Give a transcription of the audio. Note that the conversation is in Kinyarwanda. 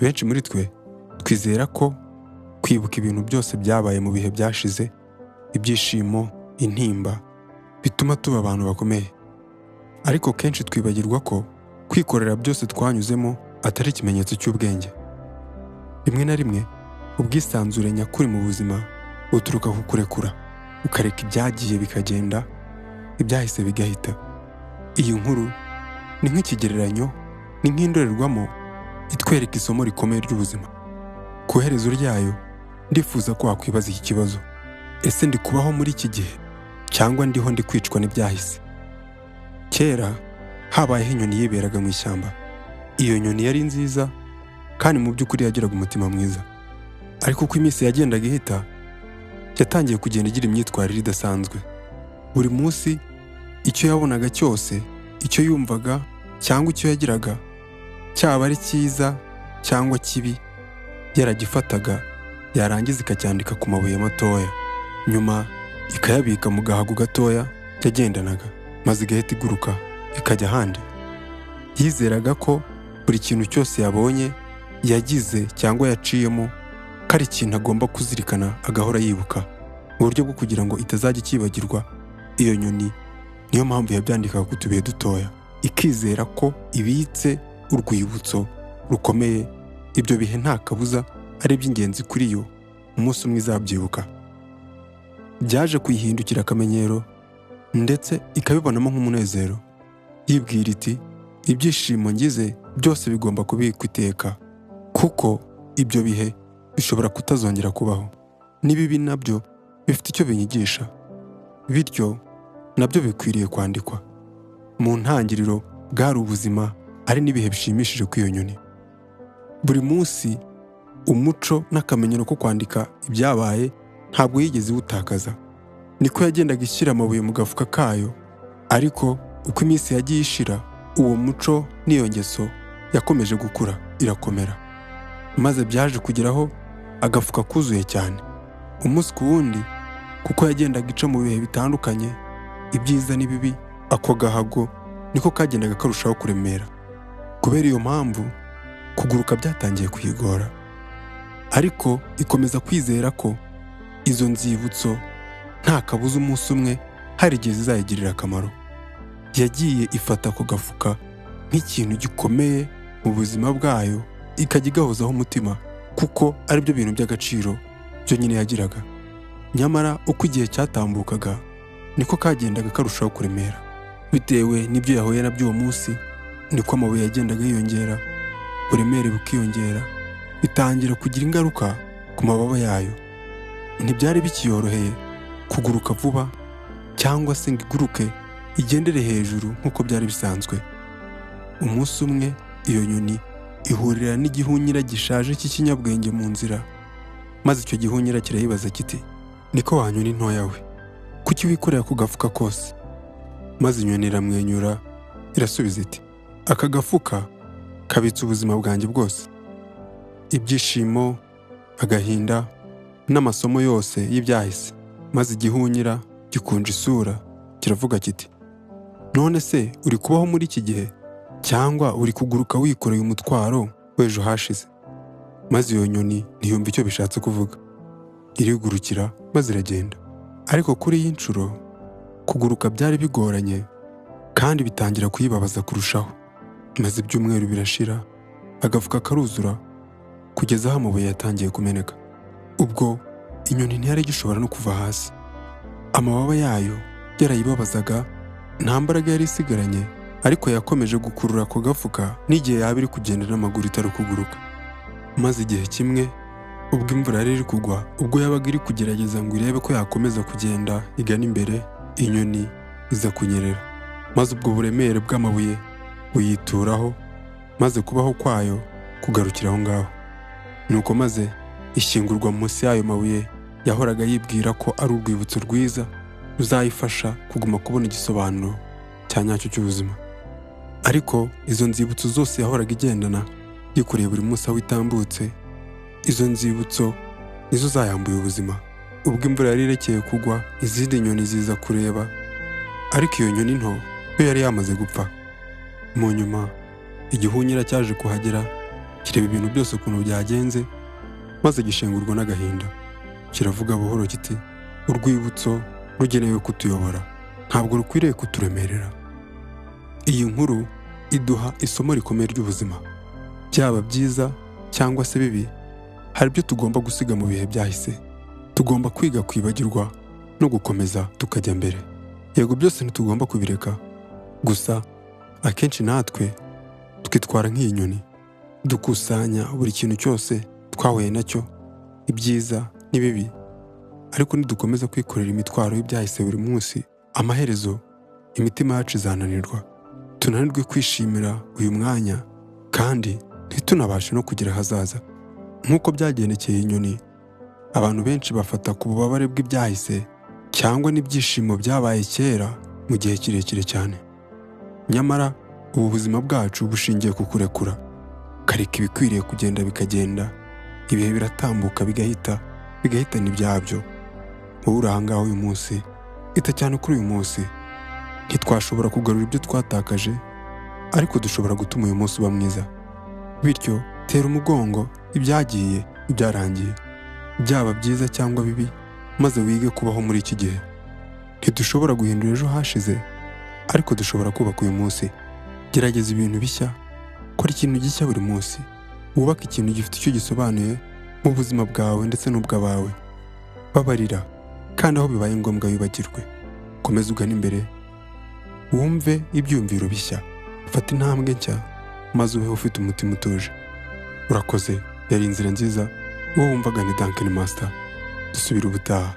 benshi muri twe twizera ko kwibuka ibintu byose byabaye mu bihe byashize, ibyishimo, intimba, bituma tuba abantu bakomeye. Ariko kenshi twibagirwa ko kwikorera byose twanyuzemo atari ikimenyetso cy'ubwenge. Rimwe na rimwe ubwisanzure nyakuri mu buzima buturuka ku kurekura, ukareka ibyagiye bikagenda, ibyahise bigahita. Iyi nkuru ni nk'ikigereranyo, ni nk'indorerwamo itwereka isomo rikomeye ry'ubuzima. Ku iherezo ryayo ndifuza ko wakwibaza iki kibazo: ese ndi kubaho muri iki gihe cyangwa ndiho ndi kwicwa n'ibyahise? Kera habayeho inyoni yiberaga mu ishyamba. Iyo nyoni yari nziza kandi mu by'ukuri yagiraga umutima mwiza. Ariko uko iminsi yagendaga ihita, yatangiye kugenda igira imyitwarire idasanzwe. Buri munsi icyo yabonaga cyose, icyo yumvaga cyangwa icyo yagiraga, cyaba ari cyiza cyangwa kibi, yaragifataga yarangiza ikacyandika ku mabuye matoya, nyuma ikayabika mu gahago gatoya yagendanaga, maze igahita iguruka ikajya ahandi. Yizeraga ko buri kintu cyose yabonye, yagize cyangwa yaciyemo, ko ari ikintu agomba kuzirikana agahora yibuka, mu buryo bwo kugira ngo itazajya ikibagirwa. Iyo nyoni niyo mpamvu yabyandikaga ku tubuye dutoya, ikizera ko ibitse urwibutso rukomeye. Ibyo bihe nta kabuza ari iby'ingenzi kuri yo, umunsi umwe izabyibuka. Byaje kuyihindukira akamenyero, ndetse ikabibonamo nk'umunezero. Yibwira iti, ibyishimo ngize byose bigomba kubikwa iteka, kuko ibyo bihe bishobora kutazongera kubaho. N'ibibi nabyo bifite icyo binyigisha, bityo nabyo bikwiriye kwandikwa. Mu ntangiriro bwari ubuzima, ari n'ibihe bishimishije kw'iyo nyoni. Buri munsi umuco n'akamenyero ko kwandika ibyabaye ntabwo yigeze iwutakaza. Niko yagendaga ishyira amabuye mu gafuka kayo, ariko uko iminsi yagiye ishira, uwo muco n'iyo ngeso yakomeje gukura, irakomera, maze byaje kugeraho agafuka kuzuye cyane. Umunsi ku wundi, kuko yagendaga ica mu bihe bitandukanye, ibyiza n'ibibi, ako gahago niko kagendaga karushaho kuremera. Kubera iyo mpamvu, kuguruka byatangiye kuyigora, ariko ikomeza kwizera ko izo nzibutso nta kabuza umunsi umwe hari igihe zizayigirira akamaro. Yagiye ifata ako gafuka nk'ikintu gikomeye mu buzima bwayo, ikajya igahozaho umutima, kuko ari byo bintu by'agaciro byo nyine yagiraga. Nyamara uko igihe cyatambukaga, niko kagendaga karushaho kuremera. Bitewe n'ibyo yahuye nabyo uwo munsi, niko amabuye yagendaga yiyongera, uburemere bukiyongera, bitangira kugira ingaruka ku mababa yayo. Ntibyari bikiyoroheye kuguruka vuba, cyangwa se ngo iguruke igendere hejuru nk'uko byari bisanzwe. Umunsi umwe iyo nyoni ihurira n'igihunyira gishaje cy'ikinyabwenge mu nzira, maze icyo gihunyira kirayibaza kiti, niko wa nyoni ntoya we, kuki wikorera ku gafuka kose? Maze inyoni iramwenyura irasubiza iti, aka gafuka kabitse ubuzima bwanjye bwose, ibyishimo, agahinda n'amasomo yose y'ibyahise. Maze igihunyira gikunja isura kiravuga kiti, none se uri kubaho muri iki gihe, cyangwa uri kuguruka wikoreye umutwaro w'ejo hashize? Maze iyo nyoni ntiyumva icyo bishatse kuvuga, irigurukira maze iragenda. Ariko kuri iyi nshuro kuguruka byari bigoranye, kandi bitangira kuyibabaza kurushaho. Maze ibyumweru birashira, agafuka karuzura, kugeza aho amabuye yatangiye kumeneka. Ubwo inyoni ntiyari igishobora no kuva hasi. Amababa yayo yarayibabazaga, nta mbaraga yari isigaranye, ariko yakomeje gukurura ako gafuka n'igihe yaba iri kugenda n'amaguru itari kuguruka. Maze igihe kimwe, ubwo imvura yari iri kugwa, ubwo yabaga iri kugerageza ngo irebe ko yakomeza kugenda igana imbere, inyoni iza kunyerera. Maze ubwo buremere bw'amabuye buyituraho, maze kubaho kwayo kugarukira aho ngaho. Nuko maze ishyingurwa munsi y'ayo mabuye yahoraga yibwira ko ari urwibutso rwiza ruzayifasha kuguma kubona igisobanuro cya nyacyo cy'ubuzima. Ariko izo nzibutso zose yahoraga igendana yikoreye buri munsi aho itambutse, izo nzibutso nizo zayambuye ubuzima. Ubwo imvura yari irekeye kugwa, izindi nyoni ziza kureba, ariko iyo nyoni nto yo yari yamaze gupfa. Mu nyuma igihunyira cyaje kuhagera, kireba ibintu byose ukuntu byagenze, maze gishengurwa n'agahinda. Kiravuga buhoro kiti, urwibutso rugenewe kutuyobora, ntabwo rukwiriye kuturemerera. Iyi nkuru iduha isomo rikomeye ry'ubuzima. Byaba byiza cyangwa se bibi, hari ibyo tugomba gusiga mu bihe byahise. Tugomba kwiga kwibagirwa no gukomeza tukajya mbere. Yego, byose ntitugomba kubireka, gusa akenshi natwe twitwara nk'iyi nyoni, dukusanya buri kintu cyose twahuye nacyo, ibyiza n'ibibi. Ariko nidukomeza kwikorera imitwaro y'ibyahise buri munsi, amaherezo imitima yacu izananirwa, tunanirwe kwishimira uyu mwanya, kandi ntitunabashe no kugira ahazaza. Nk'uko byagendekeye inyoni, abantu benshi bafata ku bubabare bw'ibyahise cyangwa n'ibyishimo byabaye kera mu gihe kirekire cyane. Nyamara ubu buzima bwacu bushingiye ku kurekura, kareka ibikwiriye kugenda bikagenda, ibihe biratambuka bigahitana ibyabyo. Wowe uri ahangaha uyu munsi, ita cyane kuri uyu munsi. Ntitwashobora kugarura ibyo twatakaje, ariko dushobora gutuma uyu munsi uba mwiza. Bityo tera umugongo ibyagiye, ibyarangiye, byaba byiza cyangwa bibi, maze wige kubaho muri iki gihe. Ntidushobora guhindura ejo hashize, ariko dushobora kubaka uyu munsi. Gerageza ibintu bishya, kora ikintu gishya buri munsi, wubake ikintu gifite icyo gisobanuye mu buzima bwawe ndetse n'ubw'abawe. Babarira, kandi aho bibaye ngombwa wibagirwe. Komeza ugana imbere, wumve ibyumviro bishya, fata intambwe nshya, maze ubeho ufite umutima utuje. Urakoze, yari inzira nziza. Wowe wumvaga ni Duncan Master. Dusubira ubutaha.